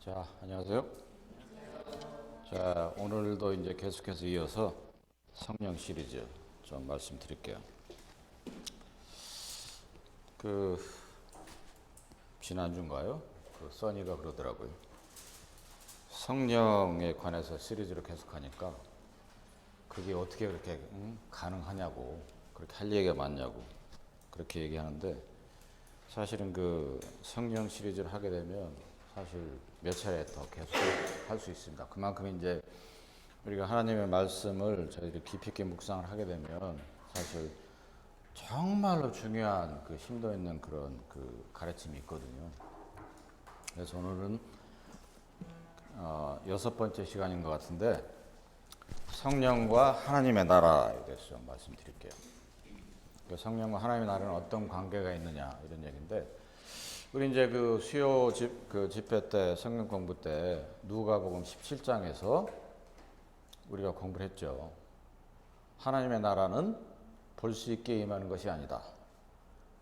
자, 안녕하세요. 자, 오늘도 이제 계속해서 이어서 성령 시리즈 좀 말씀드릴게요. 그 지난주인가요? 그 써니가 그러더라고요. 성령에 관해서 시리즈를 계속하니까 그게 어떻게 그렇게 가능하냐고, 그렇게 할 얘기가 많냐고 그렇게 얘기하는데, 사실은 그 성령 시리즈를 하게 되면 사실 몇 차례 더 계속 할 수 있습니다. 그만큼 이제 우리가 하나님의 말씀을 저희들이 깊이 있게 묵상을 하게 되면 사실 정말로 중요한 그 심도 있는 그런 그 가르침이 있거든요. 그래서 오늘은 6번째 시간인 것 같은데, 성령과 하나님의 나라에 대해서 좀 말씀드릴게요. 그 성령과 하나님의 나라는 어떤 관계가 있느냐 이런 얘기인데, 우리 이제 그 수요 집회 때 성경 공부 때 누가복음 17장에서 우리가 공부를 했죠. 하나님의 나라는 볼 수 있게 임하는 것이 아니다.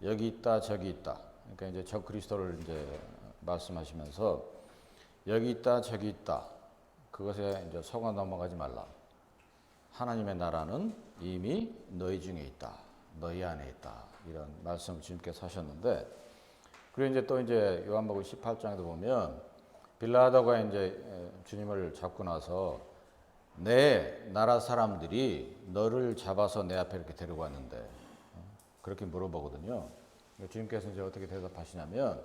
여기 있다 저기 있다. 그러니까 이제 적 그리스도를 이제 말씀하시면서 여기 있다 저기 있다. 그것에 이제 속아 넘어가지 말라. 하나님의 나라는 이미 너희 중에 있다. 너희 안에 있다. 이런 말씀을 주님께서 하셨는데, 그리고 이제 또 이제 요한복음 18장에도 보면 빌라도가 이제 주님을 잡고 나서 내 나라 사람들이 너를 잡아서 내 앞에 이렇게 데리고 왔는데 그렇게 물어보거든요. 주님께서 이제 어떻게 대답하시냐면,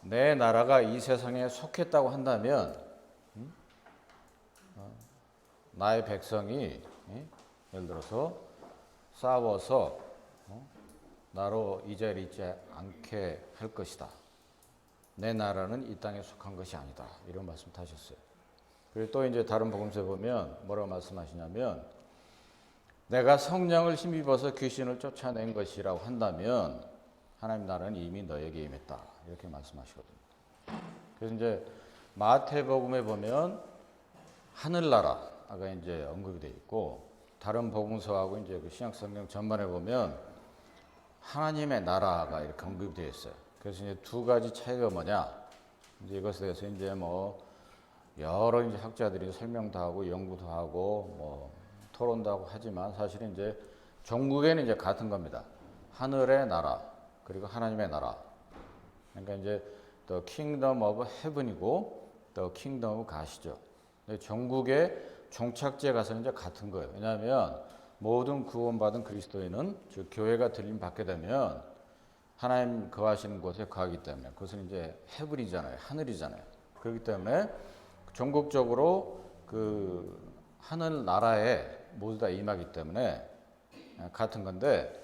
내 나라가 이 세상에 속했다고 한다면 나의 백성이 예를 들어서 싸워서 나로 이 자리에 있지 않게 할 것이다. 내 나라는 이 땅에 속한 것이 아니다. 이런 말씀 하셨어요. 그리고 또 이제 다른 복음서에 보면 뭐라고 말씀하시냐면, 내가 성령을 힘입어서 귀신을 쫓아낸 것이라고 한다면 하나님 나라는 이미 너에게 임했다. 이렇게 말씀하시거든요. 그래서 이제 마태복음에 보면 하늘나라가 이제 언급이 되어 있고, 다른 복음서하고 이제 그 신약성경 전반에 보면 하나님의 나라가 이렇게 언급이 되어 있어요. 그래서 이제 두 가지 차이가 뭐냐? 이제 이것에 대해서 이제 뭐 여러 이제 학자들이 설명도 하고 연구도 하고 뭐 토론도 하고 하지만, 사실은 이제 종국에는 이제 같은 겁니다. 하늘의 나라 그리고 하나님의 나라. 그러니까 이제 The Kingdom of Heaven이고 The Kingdom of God이죠. 근데 종국의 종착지에 가서는 이제 같은 거예요. 왜냐하면 모든 구원받은 그리스도인은 즉 교회가 들림 받게 되면 하나님 거하시는 곳에 거하기 때문에, 그것은 이제 헤븐이잖아요. 하늘이잖아요. 그렇기 때문에 전국적으로 그 하늘 나라에 모두 다 임하기 때문에 같은 건데,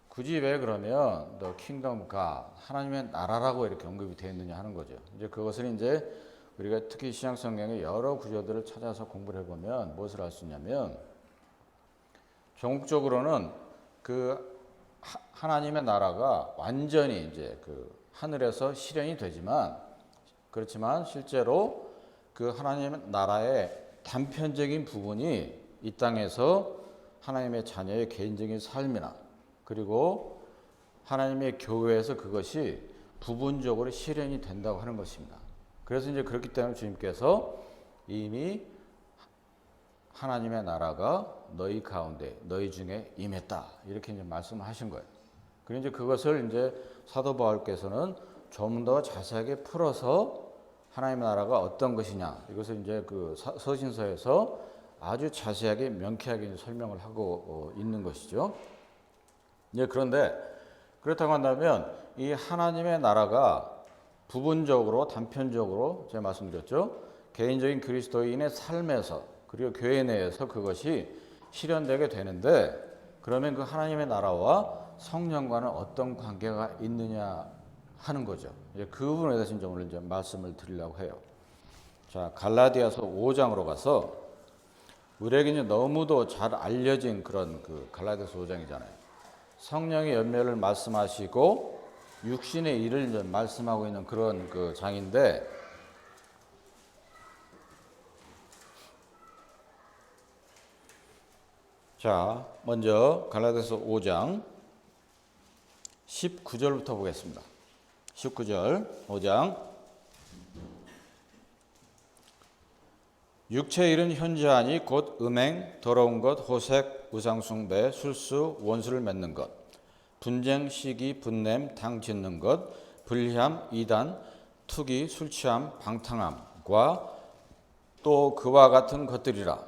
굳이 왜 그러면 The Kingdom of God, 하나님의 나라라고 이렇게 언급이 되어 있느냐 하는 거죠. 이제 그것을 이제 우리가 특히 신약 성경의 여러 구조들을 찾아서 공부를 해보면 무엇을 알 수 있냐면, 전국적으로는 그 하나님의 나라가 완전히 이제 그 하늘에서 실현이 되지만, 그렇지만 실제로 그 하나님의 나라의 단편적인 부분이 이 땅에서 하나님의 자녀의 개인적인 삶이나 그리고 하나님의 교회에서 그것이 부분적으로 실현이 된다고 하는 것입니다. 그래서 이제 그렇기 때문에 주님께서 이미 하나님의 나라가 너희 가운데, 너희 중에 임했다. 이렇게 이제 말씀하신 거예요. 그리고 이제 그것을 이제 사도 바울께서는 좀 더 자세하게 풀어서 하나님의 나라가 어떤 것이냐, 이것을 이제 그 서신서에서 아주 자세하게 명쾌하게 설명을 하고 있는 것이죠. 이제 그런데 그렇다고 한다면 이 하나님의 나라가 부분적으로, 단편적으로 제가 말씀드렸죠. 개인적인 그리스도인의 삶에서 그리고 교회 내에서 그것이 실현되게 되는데, 그러면 그 하나님의 나라와 성령과는 어떤 관계가 있느냐 하는 거죠. 이제 그 부분에 대해서 이제 오늘 이제 말씀을 드리려고 해요. 자, 갈라디아서 5장으로 가서, 우리에게 이제 너무도 잘 알려진 그런 그 갈라디아서 5장이잖아요. 성령의 연매를 말씀하시고 육신의 일을 이제 말씀하고 있는 그런 그 장인데, 자, 먼저 갈라디아서 5장 19절부터 보겠습니다. 19절 5장 육체에 이른 현저하니 곧 음행, 더러운 것, 호색, 우상숭배, 술수, 원수를 맺는 것, 분쟁, 시기, 분냄, 당 짓는 것, 불의함, 이단, 투기, 술취함, 방탕함과 또 그와 같은 것들이라.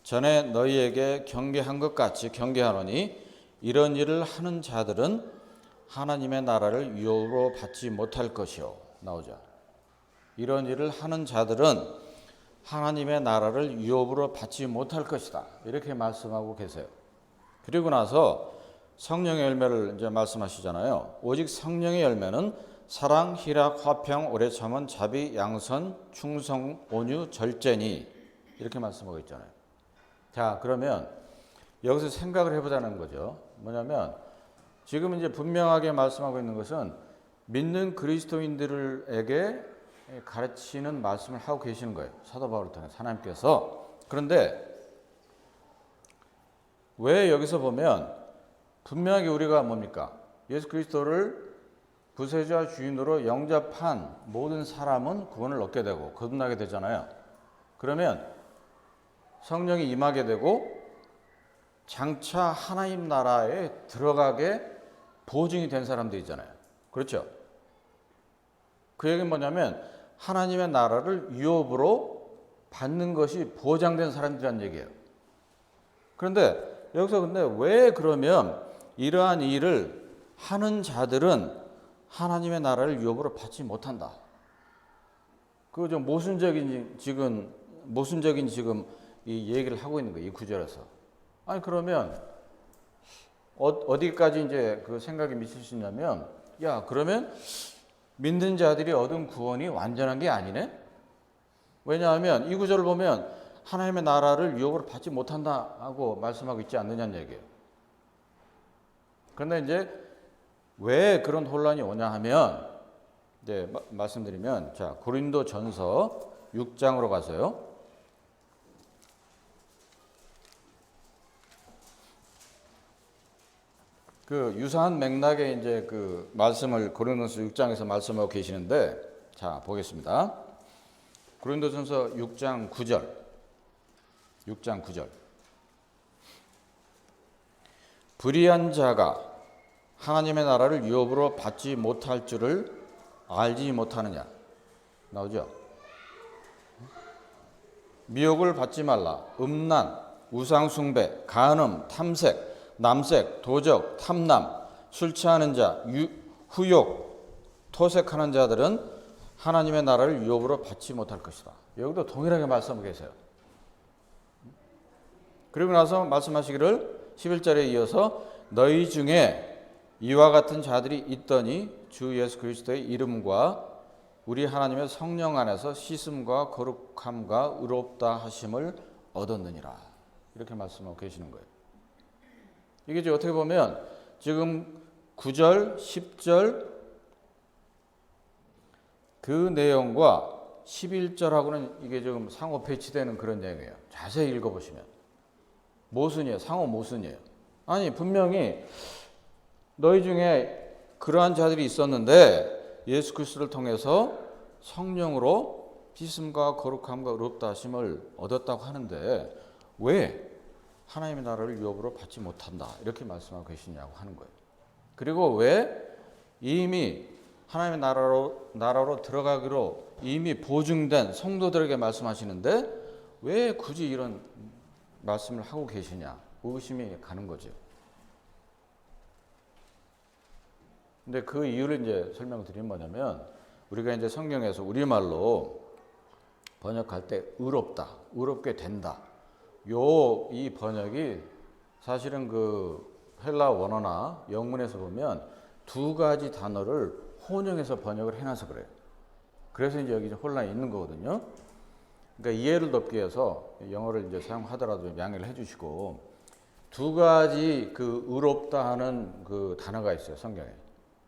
전에 너희에게 경계한 것 같이 경계하노니 이런 일을 하는 자들은 하나님의 나라를 유업으로 받지 못할 것이요. 나오죠. 이런 일을 하는 자들은 하나님의 나라를 유업으로 받지 못할 것이다. 이렇게 말씀하고 계세요. 그리고 나서 성령의 열매를 이제 말씀하시잖아요. 오직 성령의 열매는 사랑, 희락, 화평, 오래 참은, 자비, 양선, 충성, 온유, 절제니 이렇게 말씀하고 있잖아요. 자, 그러면 여기서 생각을 해보자는 거죠. 뭐냐면 지금 이제 분명하게 말씀하고 있는 것은 믿는 그리스도인들에게 가르치는 말씀을 하고 계시는 거예요. 사도 바울을 통해서 하나님께서. 그런데 왜 여기서 보면 분명하게 우리가 뭡니까? 예수 그리스도를 구세주와 주인으로 영접한 모든 사람은 구원을 얻게 되고 거듭나게 되잖아요. 그러면 성령이 임하게 되고 장차 하나님 나라에 들어가게 보증이 된 사람도 있잖아요. 그렇죠? 그 얘기는 뭐냐면 하나님의 나라를 유업으로 받는 것이 보장된 사람들이란 얘기예요. 그런데 여기서 근데 왜 그러면 이러한 일을 하는 자들은 하나님의 나라를 유업으로 받지 못한다. 그 좀 모순적인 지금 이 얘기를 하고 있는 거예요. 이 구절에서. 아니 그러면 어디까지 이제 그 생각이 미칠 수 있냐면 야 그러면 믿는 자들이 얻은 구원이 완전한 게 아니네? 왜냐하면 이 구절을 보면 하나님의 나라를 유업으로 받지 못한다 하고 말씀하고 있지 않느냐는 얘기예요. 그런데 이제 왜 그런 혼란이 오냐 하면 이제 말씀드리면 자 고린도전서 6장으로 가서요. 그 유사한 맥락의 이제 그 말씀을 고린도전서 6장에서 말씀하고 계시는데 자 보겠습니다. 고린도전서 6장 9절. 6장 9절. 불의한 자가 하나님의 나라를 유업으로 받지 못할 줄을 알지 못하느냐. 나오죠? 미혹을 받지 말라. 음란, 우상숭배, 간음, 탐색, 남색, 도적, 탐남, 술 취하는 자, 후욕, 토색하는 자들은 하나님의 나라를 유업으로 받지 못할 것이다. 여기도 동일하게 말씀하고 계세요. 그리고 나서 말씀하시기를 11절에 이어서 너희 중에 이와 같은 자들이 있더니 주 예수 그리스도의 이름과 우리 하나님의 성령 안에서 씻음과 거룩함과 의롭다 하심을 얻었느니라. 이렇게 말씀하고 계시는 거예요. 이게 이제 어떻게 보면 지금 9절, 10절 그 내용과 11절하고는 이게 지금 상호 배치되는 그런 내용이에요. 자세히 읽어보시면. 모순이에요. 상호 모순이에요. 아니 분명히 너희 중에 그러한 자들이 있었는데 예수 그리스도를 통해서 성령으로 씻음과 거룩함과 의롭다 하심을 얻었다고 하는데 왜 하나님의 나라를 유업으로 받지 못한다 이렇게 말씀하고 계시냐고 하는 거예요. 그리고 왜 이미 하나님의 나라로 들어가기로 이미 보증된 성도들에게 말씀하시는데 왜 굳이 이런 말씀을 하고 계시냐 의심이 가는 거죠. 근데 그 이유를 이제 설명드리면 뭐냐면 우리가 이제 성경에서 우리말로 번역할 때 의롭다, 의롭게 된다. 이 번역이 사실은 그 헬라 원어나 영문에서 보면 두 가지 단어를 혼용해서 번역을 해놔서 그래요. 그래서 이제 여기 혼란이 있는 거거든요. 그러니까 이해를 돕기 위해서 영어를 이제 사용하더라도 양해를 해주시고 두 가지 그 의롭다 하는 그 단어가 있어요 성경에.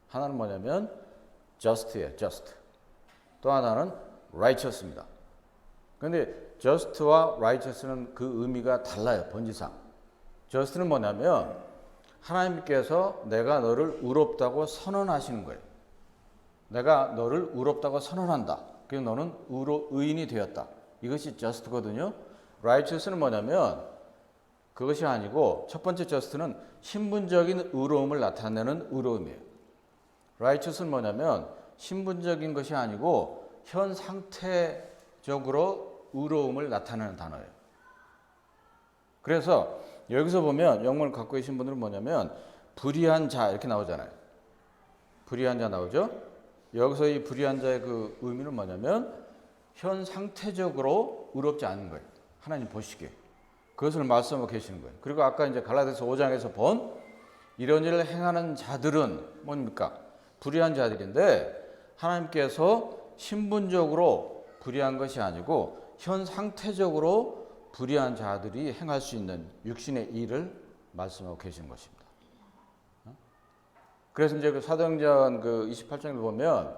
하나는 뭐냐면 just예요, just. 또 하나는 righteous입니다. 그런데 just와 righteous는 그 의미가 달라요 본질상. just는 뭐냐면 하나님께서 내가 너를 의롭다고 선언하시는 거예요. 내가 너를 의롭다고 선언한다. 그래서 너는 의인이 되었다. 이것이 just거든요. righteous는 뭐냐면 그것이 아니고 첫 번째 just는 신분적인 의로움을 나타내는 의로움이에요. righteous는 뭐냐면 신분적인 것이 아니고 현 상태적으로 의로움을 나타내는 단어예요. 그래서 여기서 보면 영문을 갖고 계신 분들은 뭐냐면 불의한 자 이렇게 나오잖아요. 불의한 자 나오죠? 여기서 이 불의한 자의 그 의미는 뭐냐면 현 상태적으로 의롭지 않은 거예요. 하나님 보시기에. 그것을 말씀하고 계시는 거예요. 그리고 아까 이제 갈라디아서 5장에서 본 이런 일을 행하는 자들은 뭡니까? 불의한 자들인데 하나님께서 신분적으로 불의한 것이 아니고 현 상태적으로 불의한 자들이 행할 수 있는 육신의 일을 말씀하고 계시는 것입니다. 그래서 이제 그 사도행전 그 28장에 보면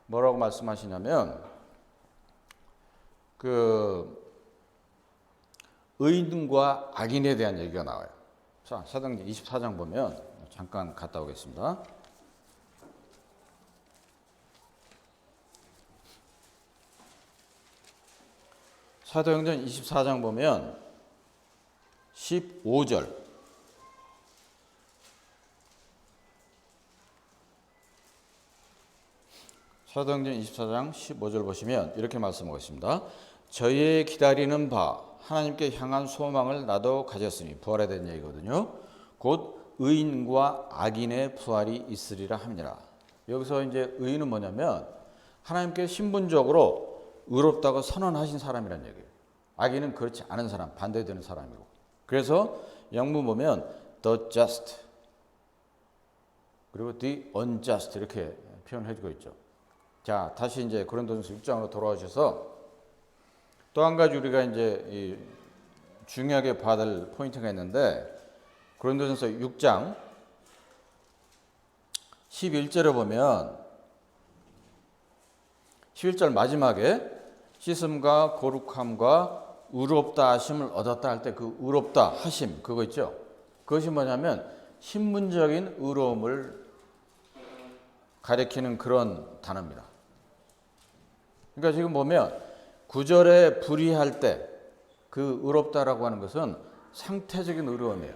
뭐라고 말씀하시냐면 그 의인과 악인에 대한 얘기가 나와요. 자, 사도행전 24장 보면 잠깐 갔다 오겠습니다. 사도행전 24장 보면 15절 사도행전 24장 15절 보시면 이렇게 말씀하고 있습니다. 저희의 기다리는 바 하나님께 향한 소망을 나도 가졌으니 부활에 대한 얘기거든요. 곧 의인과 악인의 부활이 있으리라 함이라. 여기서 이제 의인은 뭐냐면 하나님께 신분적으로 의롭다고 선언하신 사람이란 얘기예요. 악인은 그렇지 않은 사람, 반대되는 사람이고. 그래서 영문 보면 the just 그리고 the unjust 이렇게 표현해주고 있죠. 자, 다시 이제 고린도전서 6장으로 돌아오셔서 또 한 가지 우리가 이제 중요하게 봐야 될 포인트가 있는데 고린도전서 6장 11절에 보면 11절 마지막에 씻음과 거룩함과 의롭다 하심을 얻었다 할 때 그 의롭다 하심 그거 있죠. 그것이 뭐냐면 신분적인 의로움을 가리키는 그런 단어입니다. 그러니까 지금 보면 9절에 불의할 때 그 의롭다라고 하는 것은 상태적인 의로움이에요.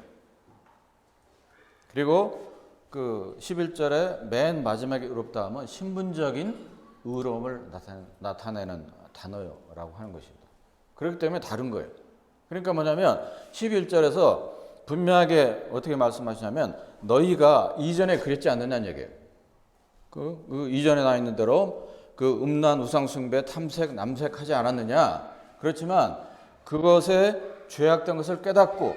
그리고 그 11절에 맨 마지막에 의롭다 하면 신분적인 의로움을 나타내는 단어라고 하는 것입니다. 그렇기 때문에 다른 거예요. 그러니까 뭐냐면 11절에서 분명하게 어떻게 말씀하시냐면 너희가 이전에 그랬지 않느냐는 얘기예요. 그 이전에 나 있는 대로 그 음란 우상 숭배 탐색 남색하지 않았느냐. 그렇지만 그것에 죄악된 것을 깨닫고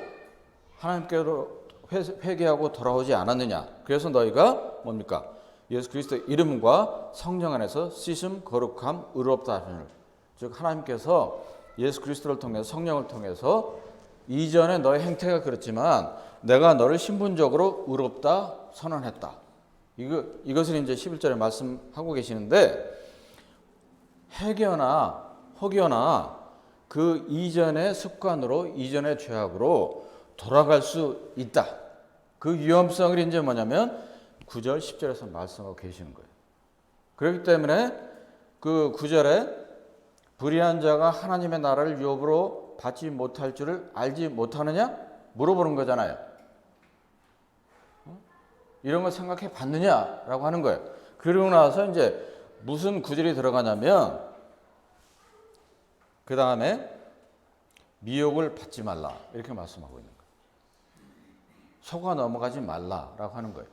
하나님께로 회개하고 돌아오지 않았느냐. 그래서 너희가 뭡니까? 예수 그리스도의 이름과 성령 안에서 씻음, 거룩함, 의롭다 하심을 즉 하나님께서 예수 그리스도를 통해서 성령을 통해서 이전에 너의 행태가 그렇지만 내가 너를 신분적으로 의롭다 선언했다. 이것을 이제 11절에 말씀하고 계시는데 혹여나 그 이전의 습관으로 이전의 죄악으로 돌아갈 수 있다. 그 위험성을 이제 뭐냐면 9절 10절에서 말씀하고 계시는 거예요. 그렇기 때문에 그 9절에 불의한 자가 하나님의 나라를 유업으로 받지 못할 줄을 알지 못하느냐? 물어보는 거잖아요. 이런 거 생각해 봤느냐라고 하는 거예요. 그러고 나서 이제 무슨 구절이 들어가냐면 그 다음에 미혹을 받지 말라 이렇게 말씀하고 있는 거예요. 속아 넘어가지 말라라고 하는 거예요.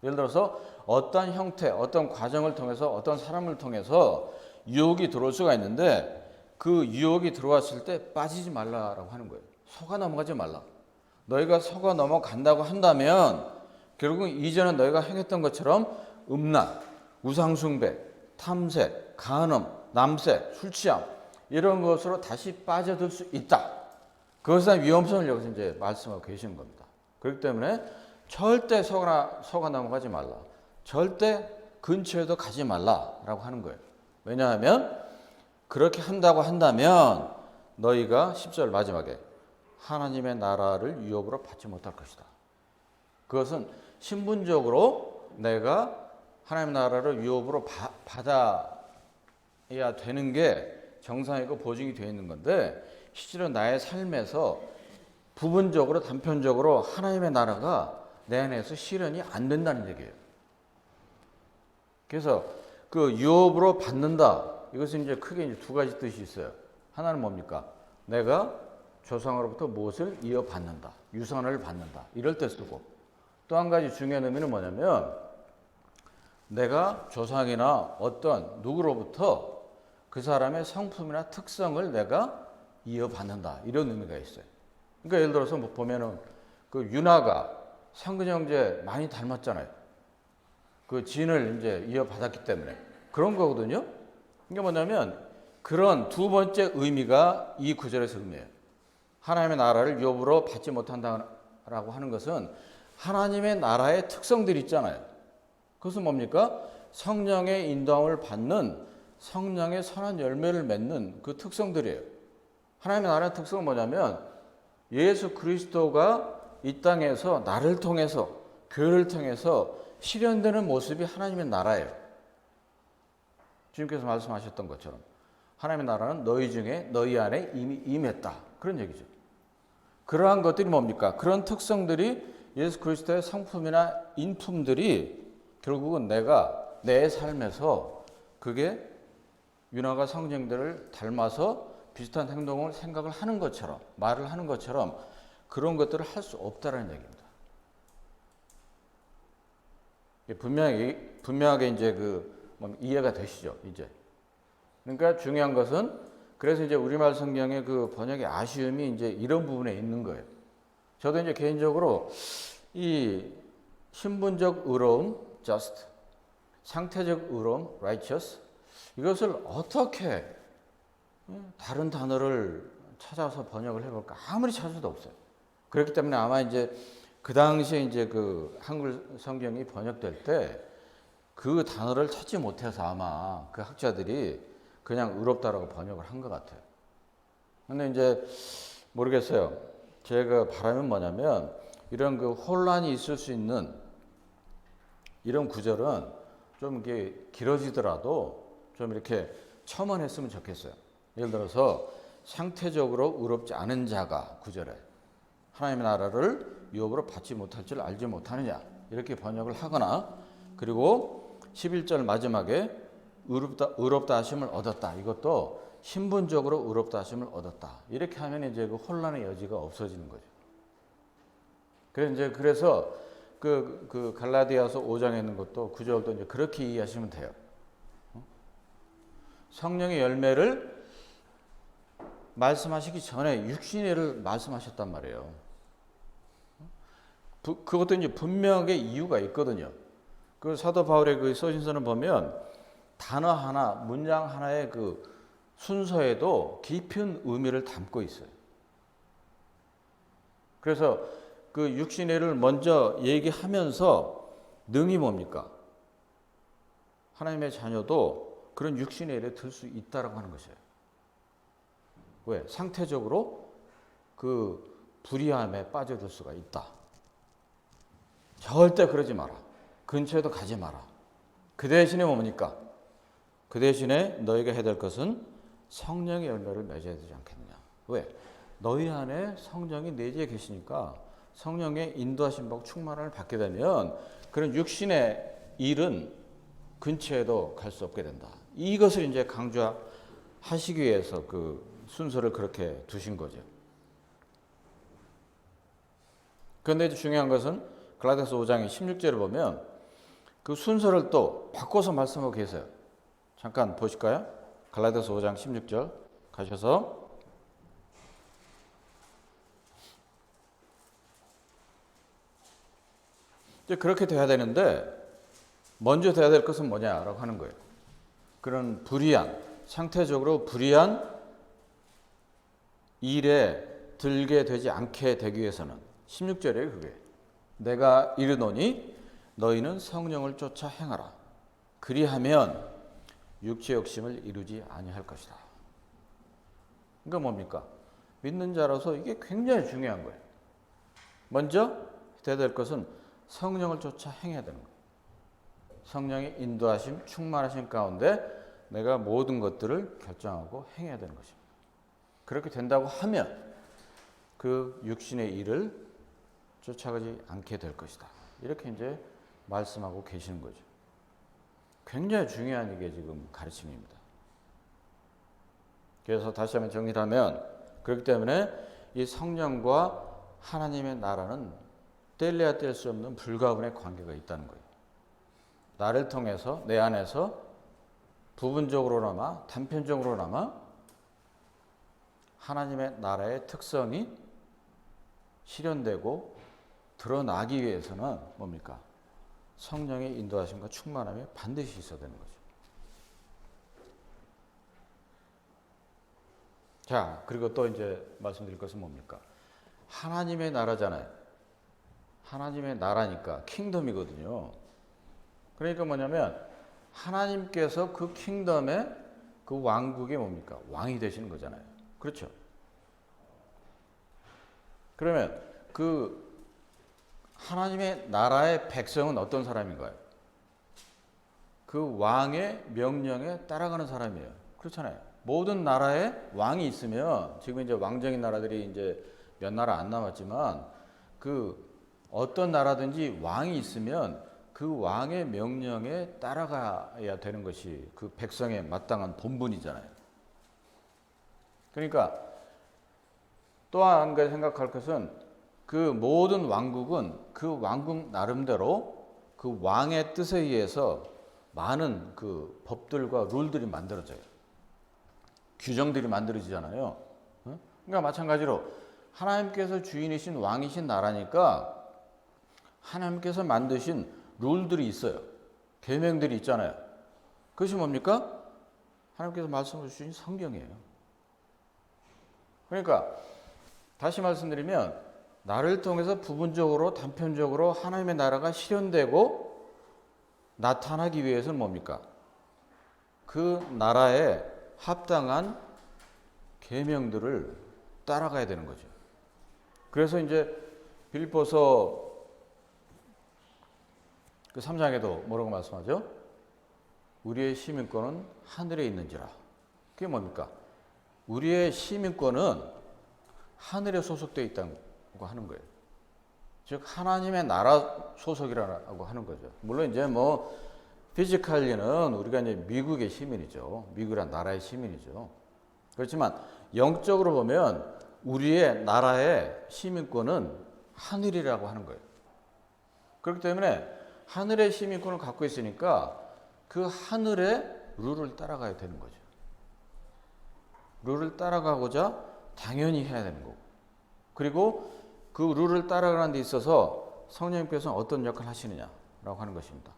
예를 들어서 어떤 형태, 어떤 과정을 통해서 어떤 사람을 통해서 유혹이 들어올 수가 있는데 그 유혹이 들어왔을 때 빠지지 말라라고 하는 거예요. 속아 넘어가지 말라. 너희가 속아 넘어간다고 한다면 결국 이전에 너희가 행했던 것처럼 음란, 우상숭배, 탐색, 간음, 남색, 술취함 이런 것으로 다시 빠져들 수 있다. 그것에 대한 위험성을 여기서 이제 말씀하고 계시는 겁니다. 그렇기 때문에 절대 속아 넘어가지 말라. 절대 근처에도 가지 말라라고 하는 거예요. 왜냐하면 그렇게 한다면 너희가 10절 마지막에 하나님의 나라를 유업으로 받지 못할 것이다. 그것은 신분적으로 내가 하나님의 나라를 유업으로 받아야 되는 게 정상이고 보증이 되어 있는 건데 실제로 나의 삶에서 부분적으로 단편적으로 하나님의 나라가 내 안에서 실현이 안 된다는 얘기예요. 그래서 그 유업으로 받는다. 이것은 이제 크게 이제 두 가지 뜻이 있어요. 하나는 뭡니까? 내가 조상으로부터 무엇을 이어받는다. 유산을 받는다. 이럴 때 쓰고 또 한 가지 중요한 의미는 뭐냐면 내가 조상이나 어떤 누구로부터 그 사람의 성품이나 특성을 내가 이어받는다. 이런 의미가 있어요. 그러니까 예를 들어서 뭐 보면은 그 윤하가 상근 형제 많이 닮았잖아요. 그 진을 이제 이어받았기 때문에 그런 거거든요. 이게 뭐냐면 그런 두 번째 의미가 이 구절에서 의미해요. 하나님의 나라를 유업으로 받지 못한다라고 하는 것은 하나님의 나라의 특성들이 있잖아요. 그것은 뭡니까? 성령의 인도함을 받는 성령의 선한 열매를 맺는 그 특성들이에요. 하나님의 나라의 특성은 뭐냐면 예수 그리스도가 이 땅에서 나를 통해서 교회를 통해서 실현되는 모습이 하나님의 나라예요. 주님께서 말씀하셨던 것처럼 하나님의 나라는 너희 중에 너희 안에 이미 임했다. 그런 얘기죠. 그러한 것들이 뭡니까? 그런 특성들이 예수 그리스도의 성품이나 인품들이 결국은 내가 내 삶에서 그게 윤화가 성령들을 닮아서 비슷한 행동을 생각을 하는 것처럼 말을 하는 것처럼 그런 것들을 할 수 없다라는 얘기입니다. 분명하게 이제 이해가 되시죠, 이제. 그러니까 중요한 것은 그래서 이제 우리말 성경의 그 번역의 아쉬움이 이제 이런 부분에 있는 거예요. 저도 이제 개인적으로 이 신분적 의로움, just, 상태적 의로움, righteous, 이것을 어떻게 다른 단어를 찾아서 번역을 해볼까 아무리 찾아도 없어요. 그렇기 때문에 아마 이제 그 당시에 이제 그 한글 성경이 번역될 때 그 단어를 찾지 못해서 아마 그 학자들이 그냥 의롭다라고 번역을 한 것 같아요. 근데 이제 모르겠어요. 제가 바람은 뭐냐면 이런 그 혼란이 있을 수 있는 이런 구절은 좀 이게 길어지더라도 좀 이렇게 첨언했으면 좋겠어요. 예를 들어서 상태적으로 의롭지 않은 자가 구절에 하나님의 나라를 유업으로 받지 못할 줄 알지 못하느냐 이렇게 번역을 하거나 그리고 11절 마지막에 의롭다 하심을 얻었다. 이것도 신분적으로 의롭다 하심을 얻었다. 이렇게 하면 이제 그 혼란의 여지가 없어지는 거죠. 그래서 그 갈라디아서 5장에 있는 것도 9절도 이제 그렇게 이해하시면 돼요. 성령의 열매를 말씀하시기 전에 육신의 예를 말씀하셨단 말이에요. 그것도 이제 분명하게 이유가 있거든요. 그 사도 바울의 그 서신서를 보면 단어 하나, 문장 하나의 그 순서에도 깊은 의미를 담고 있어요. 그래서 그 육신의 예를 먼저 얘기하면서 능히 뭡니까? 하나님의 자녀도 그런 육신의 예를 들 수 있다라고 하는 것이에요. 왜? 상태적으로 그 불의함에 빠져들 수가 있다. 절대 그러지 마라. 근처에도 가지 마라. 그 대신에 뭡니까? 그 대신에 너희가 해야 될 것은 성령의 열매를 맺어야 되지 않겠느냐. 왜? 너희 안에 성령이 내재해 계시니까 성령의 인도하심 받고 충만함을 받게 되면 그런 육신의 일은 근처에도 갈 수 없게 된다. 이것을 이제 강조하시기 위해서 그 순서를 그렇게 두신 거죠. 그런데 중요한 것은 갈라디아서 5장의 16절을 보면 그 순서를 또 바꿔서 말씀하고 계세요. 잠깐 보실까요? 갈라디아서 5장 16절 가셔서 이제 그렇게 돼야 되는데 먼저 돼야 될 것은 뭐냐라고 하는 거예요. 그런 불의한 상태적으로 불의한 일에 들게 되지 않게 되기 위해서는 16절에 그게 내가 이르노니 너희는 성령을 쫓아 행하라. 그리하면 육체 욕심을 이루지 아니할 것이다. 그러니까 뭡니까? 믿는 자로서 이게 굉장히 중요한 거예요. 먼저 돼야 될 것은 성령을 쫓아 행해야 되는 거예요. 성령의 인도하심, 충만하심 가운데 내가 모든 것들을 결정하고 행해야 되는 것입니다. 그렇게 된다고 하면 그 육신의 일을 쫓아가지 않게 될 것이다. 이렇게 이제 말씀하고 계시는 거죠. 굉장히 중요한 이게 지금 가르침입니다. 그래서 다시 한번 정리를 하면 그렇기 때문에 이 성령과 하나님의 나라는 뗄래야 뗄 수 없는 불가분의 관계가 있다는 거예요. 나를 통해서 내 안에서 부분적으로나마 단편적으로나마 하나님의 나라의 특성이 실현되고 드러나기 위해서는 뭡니까? 성령의 인도하심과 충만함이 반드시 있어야 되는 거죠. 자, 그리고 또 이제 말씀드릴 것은 뭡니까? 하나님의 나라잖아요. 하나님의 나라니까 킹덤이거든요. 그러니까 뭐냐면 하나님께서 그 킹덤의 그 왕국의 뭡니까? 왕이 되시는 거잖아요. 그렇죠? 그러면 그 하나님의 나라의 백성은 어떤 사람인가요? 그 왕의 명령에 따라가는 사람이에요. 그렇잖아요. 모든 나라에 왕이 있으면 지금 이제 왕정인 나라들이 이제 몇 나라 안 남았지만 그 어떤 나라든지 왕이 있으면 그 왕의 명령에 따라가야 되는 것이 그 백성의 마땅한 본분이잖아요. 그러니까 또 한 가지 생각할 것은 그 모든 왕국은 그 왕국 나름대로 그 왕의 뜻에 의해서 많은 그 법들과 룰들이 만들어져요. 규정들이 만들어지잖아요. 그러니까 마찬가지로 하나님께서 주인이신 왕이신 나라니까 하나님께서 만드신 룰들이 있어요. 계명들이 있잖아요. 그것이 뭡니까? 하나님께서 말씀해 주신 성경이에요. 그러니까 다시 말씀드리면 나를 통해서 부분적으로 단편적으로 하나님의 나라가 실현되고 나타나기 위해서는 뭡니까? 그 나라에 합당한 계명들을 따라가야 되는 거죠. 그래서 이제 빌립보서 그 3장에도 뭐라고 말씀하죠? 우리의 시민권은 하늘에 있는지라. 그게 뭡니까? 우리의 시민권은 하늘에 소속되어 있다고 하는 거예요. 즉 하나님의 나라 소속이라고 하는 거죠. 물론 이제 뭐 피지컬리는 우리가 이제 미국의 시민이죠. 미국이란 나라의 시민이죠. 그렇지만 영적으로 보면 우리의 나라의 시민권은 하늘이라고 하는 거예요. 그렇기 때문에 하늘의 시민권을 갖고 있으니까 그 하늘의 룰을 따라가야 되는 거죠. 룰을 따라가고자 당연히 해야 되는 거고. 그리고 그 룰을 따라가는 데 있어서 성령님께서는 어떤 역할을 하시느냐라고 하는 것입니다.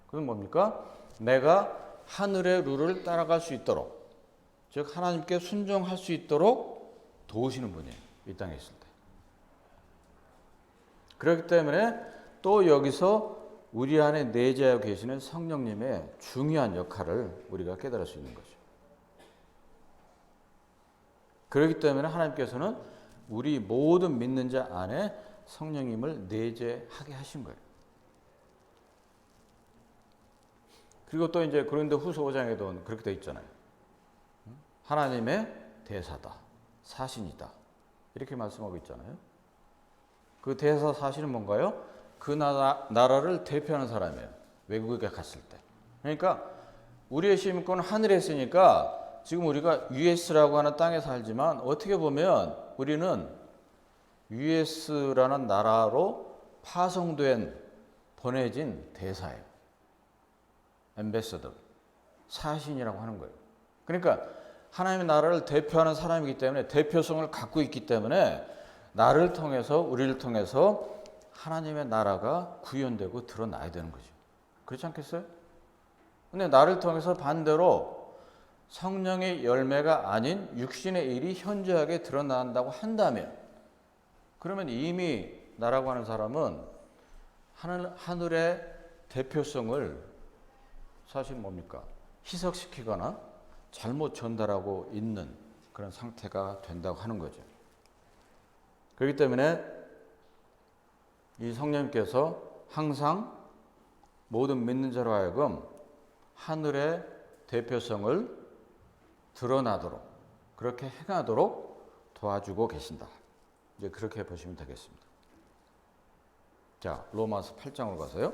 그건 뭡니까? 내가 하늘의 룰을 따라갈 수 있도록, 즉 하나님께 순종할 수 있도록 도우시는 분이에요. 이 땅에 있을 때. 그렇기 때문에 또 여기서 우리 안에 내재하고 계시는 성령님의 중요한 역할을 우리가 깨달을 수 있는 거죠. 그렇기 때문에 하나님께서는 우리 모든 믿는 자 안에 성령님을 내재하게 하신 거예요. 그리고 또 이제 고린도후서 5장에도 그렇게 되어 있잖아요. 하나님의 대사다, 사신이다, 이렇게 말씀하고 있잖아요. 그 대사 사신은 뭔가요? 그 나라를 대표하는 사람이에요. 외국에 갔을 때. 그러니까 우리의 시민권은 하늘에 있으니까 지금 우리가 US라고 하는 땅에 살지만 어떻게 보면 우리는 US라는 나라로 파송된 보내진 대사예요. 엠베서더, 사신이라고 하는 거예요. 그러니까 하나님의 나라를 대표하는 사람이기 때문에 대표성을 갖고 있기 때문에 나를 통해서 우리를 통해서 하나님의 나라가 구현되고 드러나야 되는 거죠. 그렇지 않겠어요? 근데 나를 통해서 반대로 성령의 열매가 아닌 육신의 일이 현저하게 드러난다고 한다면 그러면 이미 나라고 하는 사람은 하늘의 대표성을 사실 뭡니까? 희석시키거나 잘못 전달하고 있는 그런 상태가 된다고 하는 거죠. 그렇기 때문에 이 성령님께서 항상 모든 믿는 자로 하여금 하늘의 대표성을 드러나도록 그렇게 행하도록 도와주고 계신다. 이제 그렇게 보시면 되겠습니다. 자, 로마서 8장으로 가서요.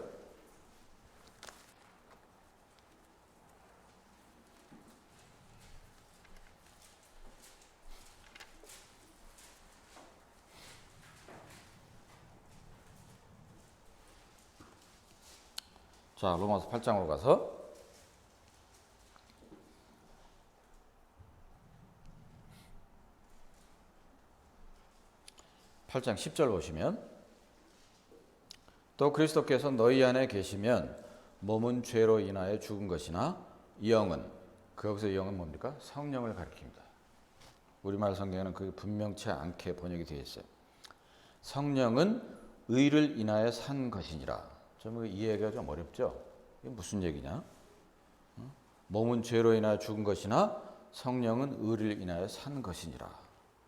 자, 로마서 8장으로 가서 8장 10절 보시면 또 그리스도께서 너희 안에 계시면 몸은 죄로 인하여 죽은 것이나 영은 거기서 영은 뭡니까? 성령을 가리킵니다. 우리말 성경에는 그게 분명치 않게 번역이 되어 있어요. 성령은 의를 인하여 산 것이니라. 좀 이해하기가 좀 어렵죠? 이게 무슨 얘기냐? 몸은 죄로 인하여 죽은 것이나 성령은 의를 인하여 산 것이니라.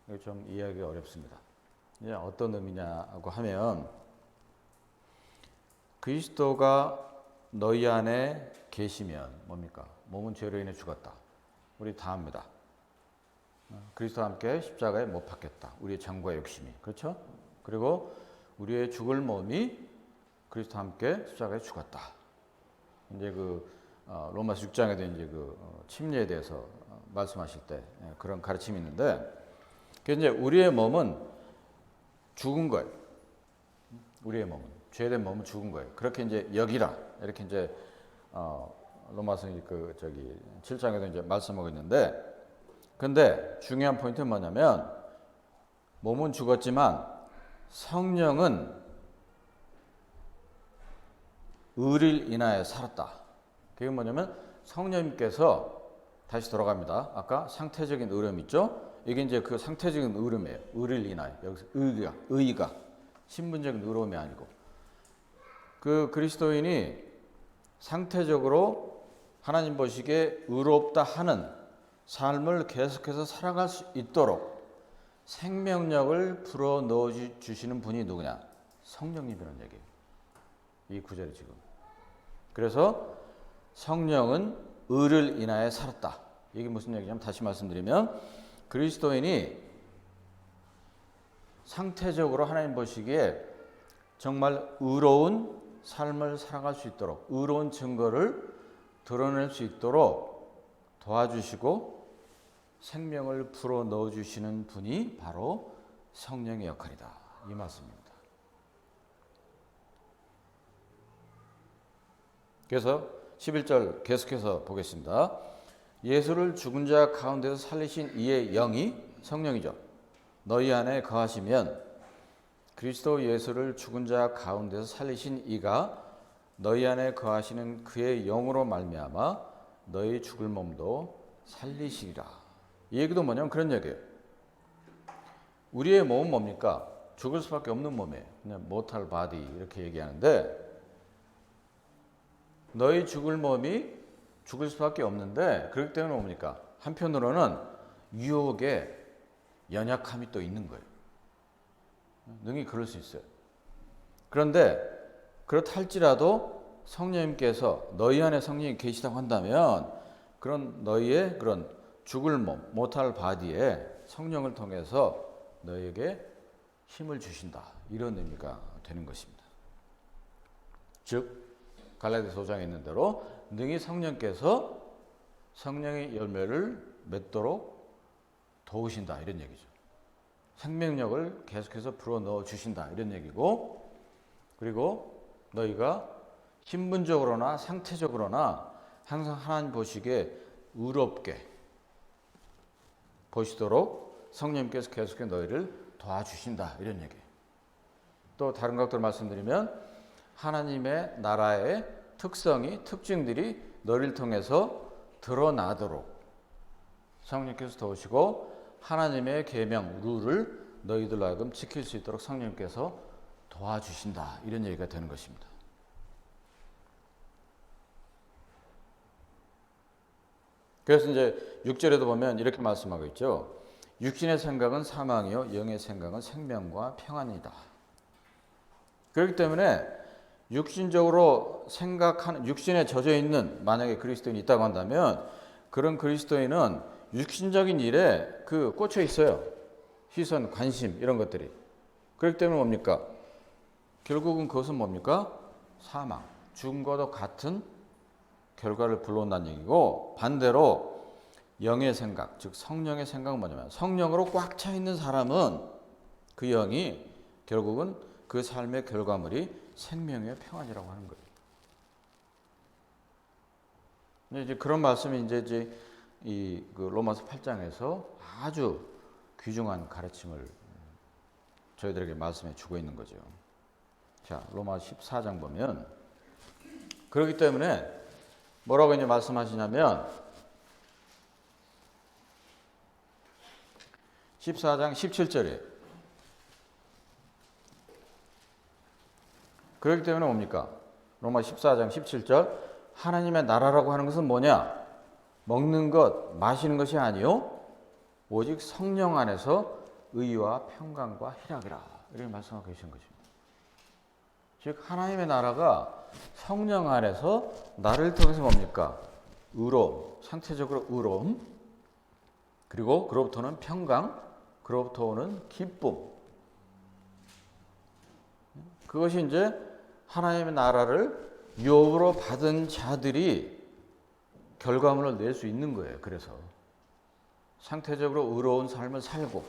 이게 좀 이해하기가 어렵습니다. 이제 어떤 의미냐고 하면 그리스도가 너희 안에 계시면 뭡니까? 몸은 죄로 인해 죽었다. 우리 다 압니다. 그리스도와 함께 십자가에 못 박혔다. 우리의 정과 욕심이. 그렇죠? 그리고 우리의 죽을 몸이 그리스도와 함께 십자가에 죽었다. 이제 로마서 6장에도 이제 침례에 대해서 말씀하실 때 그런 가르침이 있는데, 그 이제 우리의 몸은 죽은 거예요. 우리의 몸은 죄된 몸은 죽은 거예요. 그렇게 이제 여기라 이렇게 이제 로마서 7장에도 이제 말씀하고 있는데, 근데 중요한 포인트는 뭐냐면 몸은 죽었지만 성령은 의를 인하여 살았다. 그게 뭐냐면 성령님께서 다시 돌아갑니다. 아까 상태적인 의름 있죠? 이게 이제 그 상태적인 의름이에요. 의를 인하여. 여기서 의가 신분적인 의로움이 아니고, 그 그리스도인이 상태적으로 하나님 보시기에 의롭다 하는 삶을 계속해서 살아갈 수 있도록 생명력을 불어 넣어 주시는 분이 누구냐? 성령님이라는 얘기예요. 이 구절이 지금. 그래서 성령은 의를 인하여 살았다. 이게 무슨 얘기냐면, 다시 말씀드리면 그리스도인이 상태적으로 하나님 보시기에 정말 의로운 삶을 살아갈 수 있도록, 의로운 증거를 드러낼 수 있도록 도와주시고 생명을 불어 넣어주시는 분이 바로 성령의 역할이다. 이 말씀입니다. 그래서 11절 계속해서 보겠습니다. 예수를 죽은 자 가운데서 살리신 이의 영이, 성령이죠, 너희 안에 거하시면 그리스도 예수를 죽은 자 가운데서 살리신 이가 너희 안에 거하시는 그의 영으로 말미암아 너희 죽을 몸도 살리시리라. 이 얘기도 뭐냐면 그런 얘기예요. 우리의 몸은 뭡니까? 죽을 수밖에 없는 몸이에요. 그냥 mortal body 이렇게 얘기하는데, 너희 죽을 몸이 죽을 수밖에 없는데, 그렇기 때문에 뭡니까? 한편으로는 유혹에 연약함이 또 있는 거예요. 능히 그럴 수 있어요. 그런데 그렇다 할지라도 성령님께서 너희 안에 성령이 계시다고 한다면, 그런 너희의 그런 죽을 몸, mortal body에 성령을 통해서 너희에게 힘을 주신다. 이런 의미가 되는 것입니다. 즉 갈라디아서 5장에 있는 대로 능히 성령께서 성령의 열매를 맺도록 도우신다. 이런 얘기죠. 생명력을 계속해서 불어넣어 주신다. 이런 얘기고, 그리고 너희가 신분적으로나 상태적으로나 항상 하나님 보시기에 의롭게 보시도록 성령님께서 계속해서 너희를 도와주신다. 이런 얘기. 또 다른 것들 말씀드리면 하나님의 나라의 특성이, 특징들이 너희를 통해서 드러나도록 성령께서 도우시고 하나님의 계명, 룰을 너희들로 하여금 지킬 수 있도록 성령께서 도와주신다. 이런 얘기가 되는 것입니다. 그래서 이제 6절에도 보면 이렇게 말씀하고 있죠. 육신의 생각은 사망이요 영의 생각은 생명과 평안이다. 그렇기 때문에 육신적으로 생각하는 육신에 젖어 있는 만약에 그리스도인이 있다고 한다면 그런 그리스도인은 육신적인 일에 그 꽂혀 있어요. 시선, 관심 이런 것들이. 그렇기 때문에 뭡니까? 결국은 그것은 뭡니까? 사망, 죽음과도 같은 결과를 불러온다는 얘기고 반대로 영의 생각, 즉 성령의 생각은 뭐냐면 성령으로 꽉 차 있는 사람은 그 영이 결국은 그 삶의 결과물이 생명의 평안이라고 하는 거예요. 이제 그런 말씀이 이제 그 로마서 8장에서 아주 귀중한 가르침을 저희들에게 말씀해 주고 있는 거죠. 자, 로마 14장 보면 그렇기 때문에 뭐라고 이제 말씀하시냐면 14장 17절에 그렇기 때문에 뭡니까? 로마 14장 17절 하나님의 나라라고 하는 것은 뭐냐? 먹는 것, 마시는 것이 아니요 오직 성령 안에서 의와 평강과 희락이라 이렇게 말씀하고 계신 것입니다. 즉 하나님의 나라가 성령 안에서 나를 통해서 뭡니까? 의로움, 상태적으로 의로움, 그리고 그로부터는 평강, 그로부터 오는 기쁨. 그것이 이제 하나님의 나라를 유업으로 받은 자들이 결과물을 낼 수 있는 거예요. 그래서 상태적으로 의로운 삶을 살고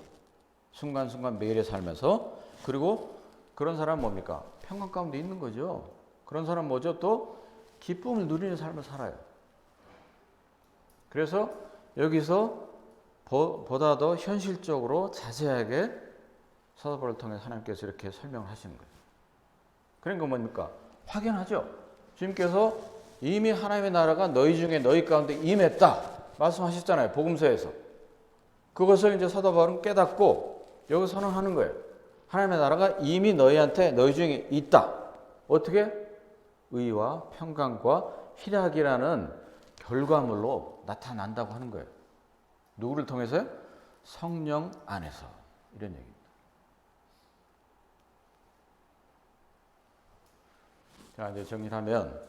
순간순간 매일의 삶에서 그리고 그런 사람은 뭡니까? 평강 가운데 있는 거죠. 그런 사람은 뭐죠? 또 기쁨을 누리는 삶을 살아요. 그래서 여기서 보다 더 현실적으로 자세하게 사도 바울을 통해 하나님께서 이렇게 설명을 하시는 거예요. 그러니까 뭡니까? 확연하죠. 주님께서 이미 하나님의 나라가 너희 중에 너희 가운데 임했다 말씀하셨잖아요. 복음서에서. 그것을 이제 사도 바울은 깨닫고 여기 선언하는 거예요. 하나님의 나라가 이미 너희한테 너희 중에 있다. 어떻게? 의와 평강과 희락이라는 결과물로 나타난다고 하는 거예요. 누구를 통해서요? 성령 안에서. 이런 얘기입니다. 자, 이제 정리하면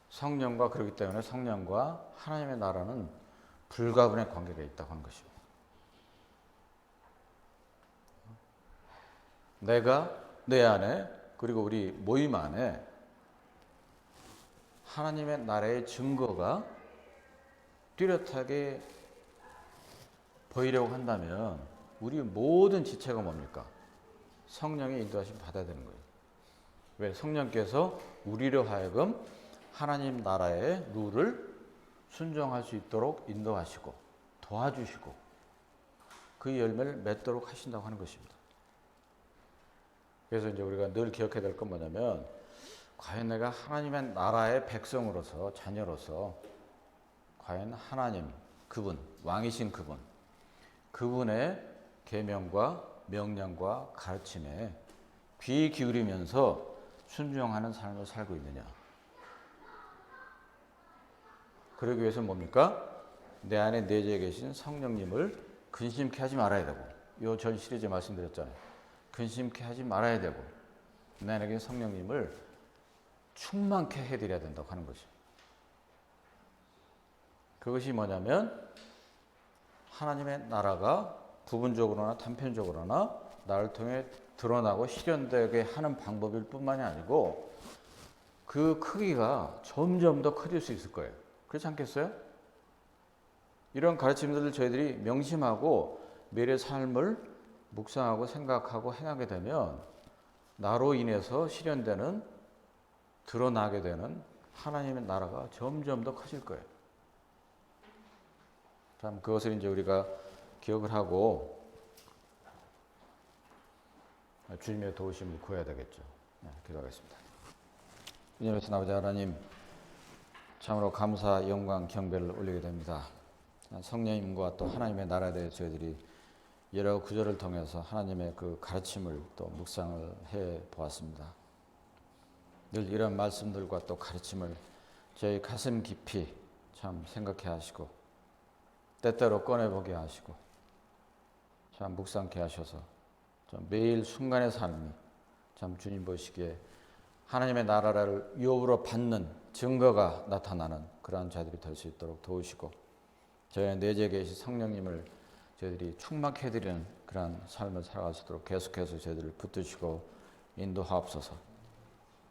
성령과 그렇기 때문에 성령과 하나님의 나라는 불가분의 관계가 있다고 하는 것입니다. 내가 내 안에 그리고 우리 모임 안에 하나님의 나라의 증거가 뚜렷하게 보이려고 한다면 우리 모든 지체가 뭡니까? 성령의 인도하심 받아야 되는 거예요. 왜? 성령께서 우리로 하여금 하나님 나라의 룰을 순종할 수 있도록 인도하시고 도와주시고 그 열매를 맺도록 하신다고 하는 것입니다. 그래서 이제 우리가 늘 기억해야 될 건 뭐냐면 과연 내가 하나님의 나라의 백성으로서 자녀로서 과연 하나님 그분 왕이신 그분의 계명과 명령과 가르침에 귀 기울이면서 순종하는 삶을 살고 있느냐. 그러기 위해서 뭡니까? 내 안에 내재해 계신 성령님을 근심케 하지 말아야 되고 요 전 시리즈 말씀드렸잖아요. 근심케 하지 말아야 되고 내 안에 계신 성령님을 충만케 해드려야 된다고 하는 것이죠. 그것이 뭐냐면 하나님의 나라가 부분적으로나 단편적으로나 나를 통해 드러나고 실현되게 하는 방법일 뿐만이 아니고 그 크기가 점점 더 커질 수 있을 거예요. 그렇지 않겠어요? 이런 가르침들을 저희들이 명심하고 매일의 삶을 묵상하고 생각하고 행하게 되면 나로 인해서 실현되는 드러나게 되는 하나님의 나라가 점점 더 커질 거예요. 참 그것을 이제 우리가 기억을 하고 주님의 도우심을 구해야 되겠죠. 네, 기도하겠습니다. 주님의 아버지 하나님, 참으로 감사, 영광, 경배를 올리게 됩니다. 성령님과 또 하나님의 나라에 대해 저희들이 여러 구절을 통해서 하나님의 그 가르침을 또 묵상을 해 보았습니다. 늘 이런 말씀들과 또 가르침을 저희 가슴 깊이 참 생각해 하시고 때때로 꺼내보게 하시고 참 묵상케 하셔서 매일 순간의 삶이 참 주님 보시기에 하나님의 나라를 유업으로 받는 증거가 나타나는 그러한 자들이 될 수 있도록 도우시고 저희 내재에 계신 성령님을 저희들이 충만해드리는 그러한 삶을 살아갈 수 있도록 계속해서 저희들을 붙드시고 인도하옵소서.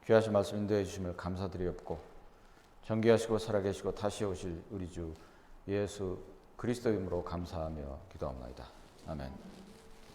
귀하신 말씀 인도해 주심을 감사드리옵고 존귀하시고 살아계시고 다시 오실 우리 주 예수 그리스도 이름으로 감사하며 기도합니다. 아멘.